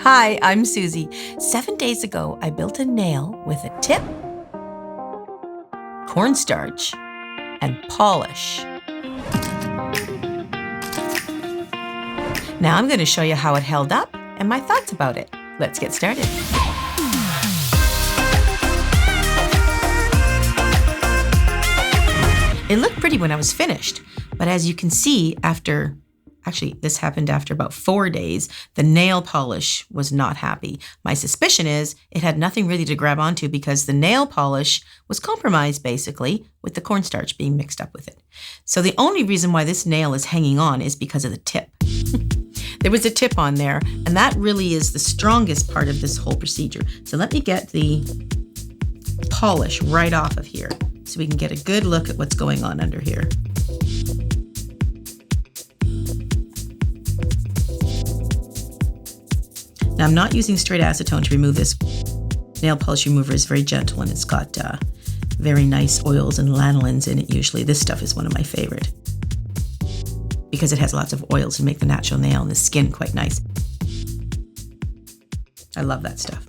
Hi, I'm Susie. 7 days ago, I built a nail with a tip, cornstarch, and polish. Now I'm going to show you how it held up and my thoughts about it. Let's get started. It looked pretty when I was finished, but as you can see, this happened after about 4 days, the nail polish was not happy. My suspicion is it had nothing really to grab onto because the nail polish was compromised basically with the cornstarch being mixed up with it. So the only reason why this nail is hanging on is because of the tip. There was a tip on there, and that really is the strongest part of this whole procedure. So let me get the polish right off of here so we can get a good look at what's going on under here. Now, I'm not using straight acetone to remove this. Nail polish remover is very gentle and it's got very nice oils and lanolins in it usually. This stuff is one of my favorite because it has lots of oils to make the natural nail and the skin quite nice. I love that stuff.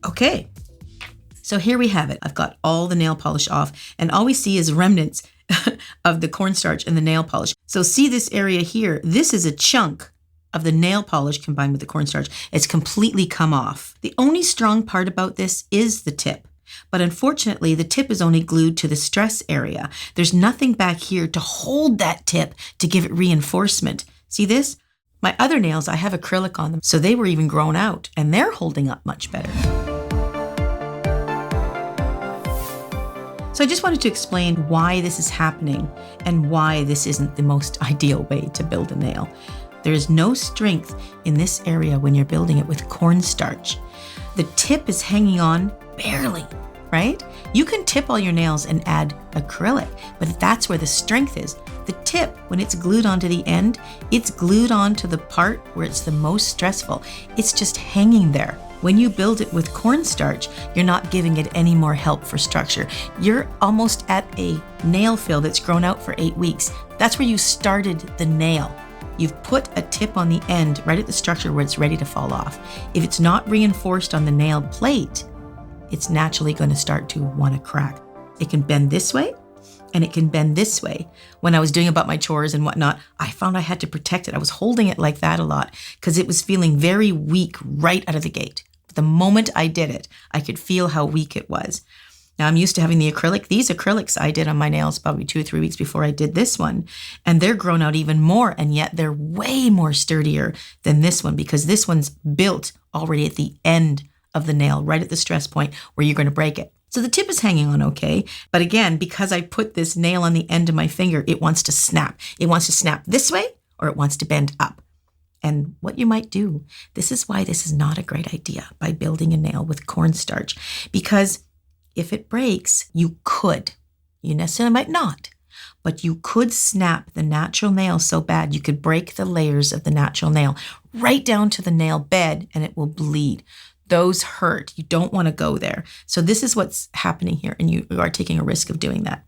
Okay, so here we have it. I've got all the nail polish off and all we see is remnants of the cornstarch and the nail polish. So see this area here? This is a chunk of the nail polish combined with the cornstarch. It's completely come off. The only strong part about this is the tip, but unfortunately the tip is only glued to the stress area. There's nothing back here to hold that tip to give it reinforcement. See this? My other nails, I have acrylic on them, so they were even grown out and they're holding up much better. So I just wanted to explain why this is happening and why this isn't the most ideal way to build a nail. There is no strength in this area when you're building it with cornstarch. The tip is hanging on barely, right? You can tip all your nails and add acrylic, but that's where the strength is. The tip, when it's glued onto the end, it's glued onto the part where it's the most stressful. It's just hanging there. When you build it with cornstarch, you're not giving it any more help for structure. You're almost at a nail fill that's grown out for 8 weeks. That's where you started the nail. You've put a tip on the end right at the structure where it's ready to fall off. If it's not reinforced on the nail plate, it's naturally going to start to want to crack. It can bend this way and it can bend this way. When I was doing about my chores and whatnot, I found I had to protect it. I was holding it like that a lot because it was feeling very weak right out of the gate. The moment I did it, I could feel how weak it was. Now I'm used to having the acrylic. These acrylics I did on my nails probably 2 or 3 weeks before I did this one. And they're grown out even more. And yet they're way more sturdier than this one because this one's built already at the end of the nail, right at the stress point where you're going to break it. So the tip is hanging on okay. But again, because I put this nail on the end of my finger, it wants to snap. It wants to snap this way or it wants to bend up. And what you might do, this is why this is not a great idea by building a nail with cornstarch, because if it breaks, you necessarily might not, but you could snap the natural nail so bad you could break the layers of the natural nail right down to the nail bed and it will bleed. Those hurt. You don't want to go there. So this is what's happening here and you are taking a risk of doing that.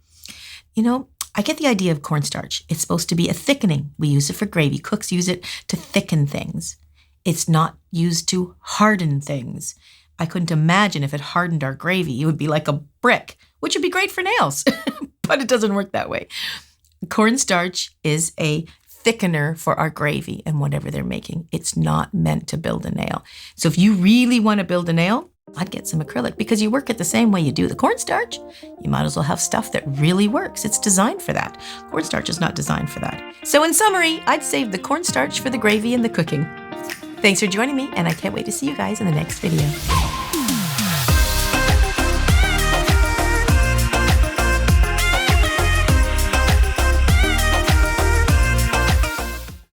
You know, I get the idea of cornstarch. It's supposed to be a thickening. We use it for gravy. Cooks use it to thicken things. It's not used to harden things. I couldn't imagine if it hardened our gravy, it would be like a brick, which would be great for nails, but it doesn't work that way. Cornstarch is a thickener for our gravy and whatever they're making. It's not meant to build a nail. So if you really want to build a nail, I'd get some acrylic because you work it the same way you do the cornstarch. You might as well have stuff that really works. It's designed for that. Cornstarch is not designed for that. So in summary, I'd save the cornstarch for the gravy and the cooking. Thanks for joining me, and I can't wait to see you guys in the next video.